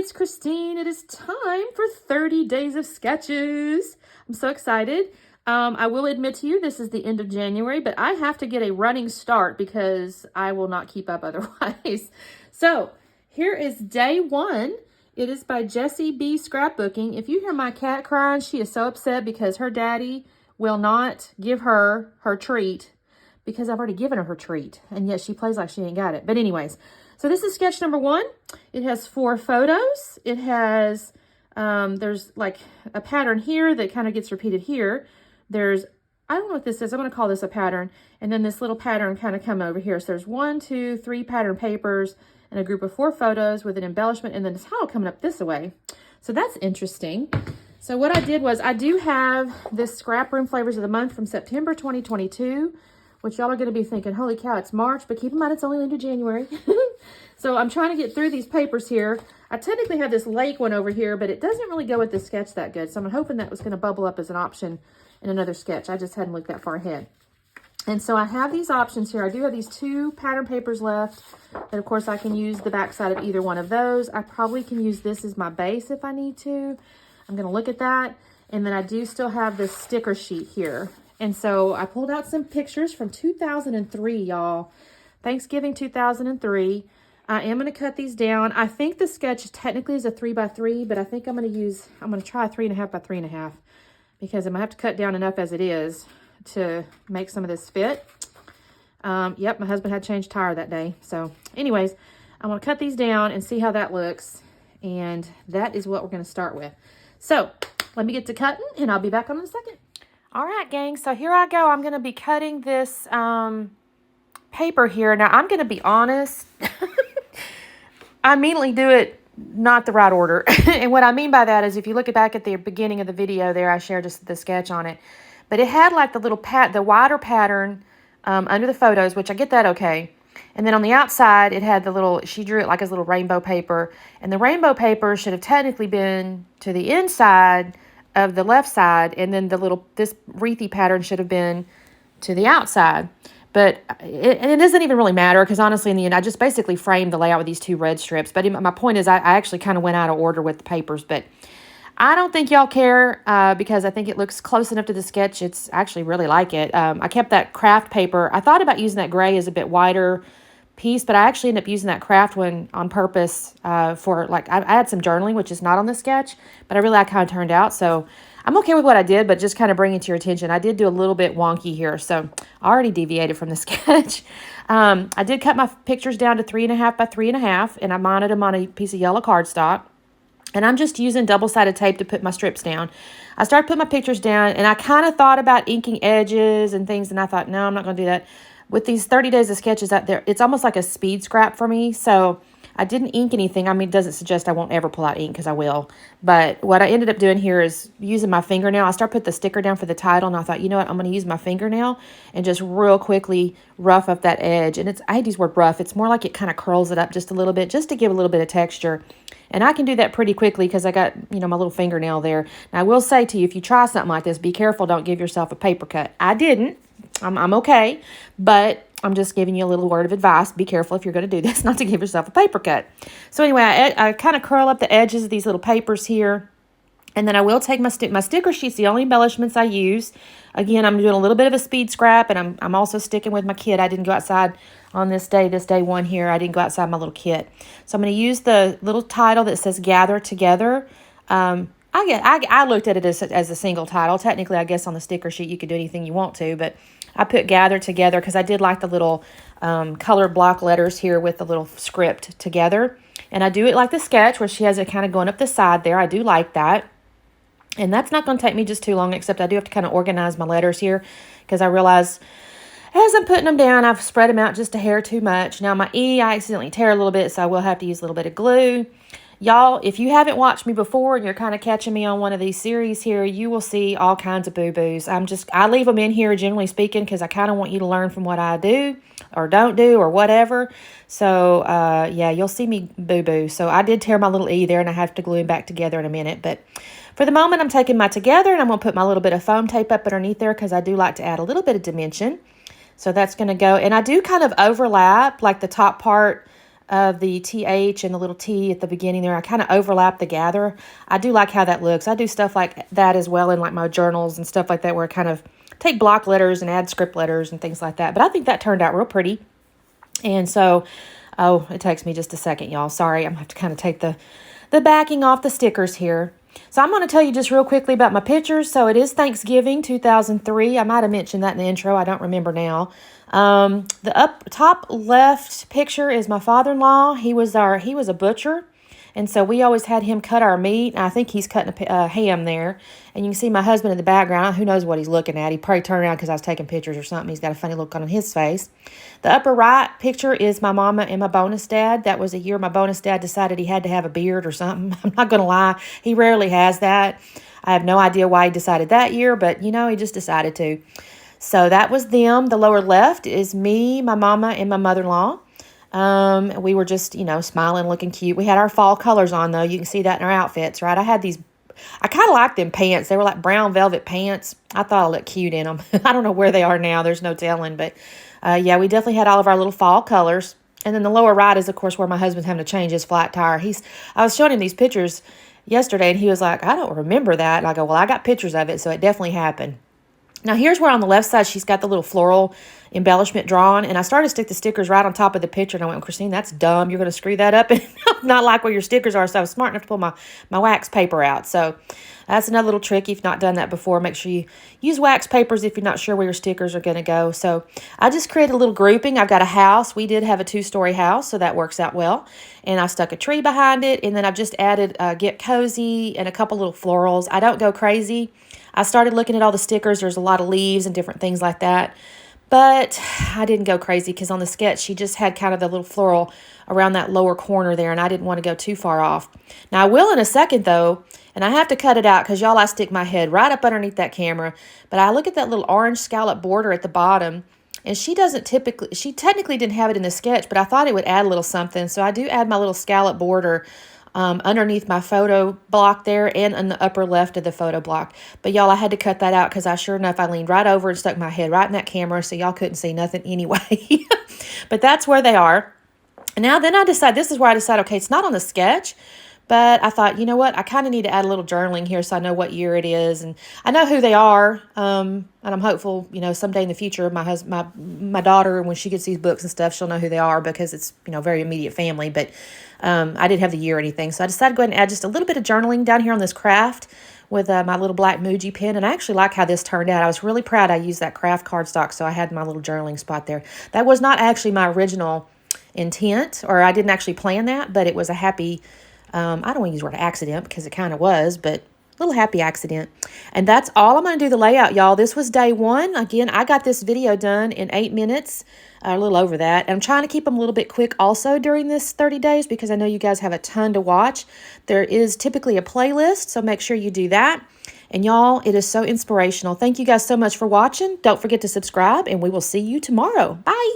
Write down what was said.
it's Christine. It is time for 30 days of sketches. I'm so excited. I will admit to you, this is the end of January, but I have to get a running start because I will not keep up otherwise. So here is day one. It is by Jessie B. Scrapbooking. If you hear my cat crying, she is so upset because her daddy will not give her her treat because I've already given her treat, and yet she plays like she ain't got it. But anyways, so this is sketch number one. It has 4 photos. It has, there's like a pattern here that kind of gets repeated here. There's, I don't know what this is. I'm going to call this a pattern. And then this little pattern kind of come over here. So there's 1, 2, 3 pattern papers and a group of 4 photos with an embellishment and then the title coming up this way. So that's interesting. So what I did was I do have this Scrap Room Flavors of the Month from September 2022, which y'all are going to be thinking, holy cow, it's March, but keep in mind it's only into January. So I'm trying to get through these papers here. I technically have this lake one over here, but it doesn't really go with this sketch that good. So I'm hoping that was going to bubble up as an option in another sketch. I just hadn't looked that far ahead. And so I have these options here. I do have these 2 pattern papers left. And of course I can use the back side of either one of those. I probably can use this as my base if I need to. I'm going to look at that. And then I do still have this sticker sheet here. And so I pulled out some pictures from 2003, y'all. Thanksgiving 2003. I am going to cut these down. I think the sketch technically is a 3x3, but I think I'm going to try a 3.5 by 3.5 because I'm going to have to cut down enough as it is to make some of this fit. Yep, my husband had changed tire that day. So anyways, I'm going to cut these down and see how that looks. And that is what we're going to start with. So let me get to cutting and I'll be back on in a second. All right, gang, so here I go. I'm going to be cutting this paper here. Now, I'm going to be honest. I immediately do it not the right order. And what I mean by that is if you look back at the beginning of the video there, I shared just the sketch on it. But it had like the little the wider pattern under the photos, which I get that okay. And then on the outside, it had the little, she drew it like as little rainbow paper. And the rainbow paper should have technically been to the inside of the left side, and then this wreathy pattern should have been to the outside. But it doesn't even really matter because honestly, in the end, I just basically framed the layout with these 2 red strips. But my point is I actually kind of went out of order with the papers. But I don't think y'all care because I think it looks close enough to the sketch. It's actually really like it. I kept that craft paper. I thought about using that gray as a bit wider piece, but I actually ended up using that craft one on purpose for like, I had some journaling, which is not on the sketch, but I really like how it turned out. So I'm okay with what I did, but just kind of bring it to your attention. I did do a little bit wonky here, so I already deviated from the sketch. I did cut my pictures down to 3.5 by 3.5, and I mounted them on a piece of yellow cardstock. And I'm just using double-sided tape to put my strips down. I started putting my pictures down, and I kind of thought about inking edges and things, and I thought, no, I'm not going to do that. With these 30 days of sketches out there, it's almost like a speed scrap for me. So I didn't ink anything. I mean, it doesn't suggest I won't ever pull out ink because I will. But what I ended up doing here is using my fingernail. I started putting the sticker down for the title, and I thought, you know what, I'm going to use my fingernail and just real quickly rough up that edge. And I hate to use the word rough. It's more like it kind of curls it up just a little bit, just to give a little bit of texture. And I can do that pretty quickly because I got, my little fingernail there. Now, I will say to you, if you try something like this, be careful. Don't give yourself a paper cut. I didn't. I'm okay, but I'm just giving you a little word of advice. Be careful if you're going to do this, not to give yourself a paper cut. So anyway, I kind of curl up the edges of these little papers here. And then I will take my sticker sheets, the only embellishments I use. Again, I'm doing a little bit of a speed scrap, and I'm also sticking with my kit. I didn't go outside on this day one here. I didn't go outside my little kit. So I'm going to use the little title that says Gather Together. I looked at it as a single title. Technically, I guess on the sticker sheet you could do anything you want to, but I put Gather Together because I did like the little colored block letters here with the little script together. And I do it like the sketch where she has it kind of going up the side there. I do like that. And that's not going to take me just too long, except I do have to kind of organize my letters here because I realize as I'm putting them down, I've spread them out just a hair too much. Now my E, I accidentally tear a little bit, so I will have to use a little bit of glue. Y'all, if you haven't watched me before and you're kind of catching me on one of these series here, you will see all kinds of boo-boos. I leave them in here, generally speaking, because I kind of want you to learn from what I do or don't do or whatever. So, yeah, you'll see me boo-boo. So I did tear my little E there, and I have to glue them back together in a minute. But for the moment, I'm taking my together, and I'm going to put my little bit of foam tape up underneath there because I do like to add a little bit of dimension. So that's going to go. And I do kind of overlap, like the top part of the TH and the little T at the beginning there. I kind of overlap the gather. I do like how that looks. I do stuff like that as well in like my journals and stuff like that, where I kind of take block letters and add script letters and things like that. But I think that turned out real pretty. And so, oh, it takes me just a second, y'all. Sorry, I'm going to have to kind of take the backing off the stickers here. So I'm going to tell you just real quickly about my pictures. So it is Thanksgiving 2003. I might have mentioned that in the intro. I don't remember now. The top left picture is my father-in-law. He was a butcher. And so we always had him cut our meat. I think he's cutting a ham there. And you can see my husband in the background. Who knows what he's looking at. He probably turned around because I was taking pictures or something. He's got a funny look on his face. The upper right picture is my mama and my bonus dad. That was a year my bonus dad decided he had to have a beard or something. I'm not going to lie. He rarely has that. I have no idea why he decided that year, but, you know, he just decided to. So that was them. The lower left is me, my mama, and my mother-in-law. We were just, you know, smiling, looking cute. We had our fall colors on, though. You can see that in our outfits, right? I had these, I kind of liked them pants. They were like brown velvet pants. I thought I looked cute in them. I don't know where they are now. There's no telling. But, yeah, we definitely had all of our little fall colors. And then the lower right is, of course, where my husband's having to change his flat tire. I was showing him these pictures yesterday, and he was like, I don't remember that. And I go, well, I got pictures of it, so it definitely happened. Now, here's where on the left side, she's got the little floral embellishment drawn. And I started to stick the stickers right on top of the picture. And I went, Christine, that's dumb. You're going to screw that up and not like where your stickers are. So I was smart enough to pull my wax paper out. So that's another little trick. If you've not done that before, make sure you use wax papers if you're not sure where your stickers are going to go. So I just created a little grouping. I've got a house. We did have a 2-story house, so that works out well. And I stuck a tree behind it. And then I've just added Get Cozy and a couple little florals. I don't go crazy. I started looking at all the stickers. There's a lot of leaves and different things like that. But I didn't go crazy because on the sketch, she just had kind of the little floral around that lower corner there, and I didn't want to go too far off. Now, I will in a second, though, and I have to cut it out because, y'all, I stick my head right up underneath that camera. But I look at that little orange scallop border at the bottom, and she technically didn't have it in the sketch, but I thought it would add a little something. So I do add my little scallop border underneath my photo block there and in the upper left of the photo block. But y'all, I had to cut that out because sure enough, I leaned right over and stuck my head right in that camera, so y'all couldn't see nothing anyway. But that's where they are. And now then this is where I decided, okay, it's not on the sketch, but I thought, you know what, I kind of need to add a little journaling here so I know what year it is. And I know who they are, and I'm hopeful, you know, someday in the future, my daughter, when she gets these books and stuff, she'll know who they are because it's, you know, very immediate family. But I didn't have the year or anything. So I decided to go ahead and add just a little bit of journaling down here on this craft with my little black Muji pen. And I actually like how this turned out. I was really proud I used that craft cardstock, so I had my little journaling spot there. That was not actually my original intent, or I didn't actually plan that, but it was a happy, I don't want to use the word accident because it kind of was, but little happy accident. And that's all I'm going to do the layout, y'all. This was day one. Again, I got this video done in 8 minutes, a little over that. And I'm trying to keep them a little bit quick also during this 30 days because I know you guys have a ton to watch. There is typically a playlist, so make sure you do that. And y'all, it is so inspirational. Thank you guys so much for watching. Don't forget to subscribe, and we will see you tomorrow. Bye.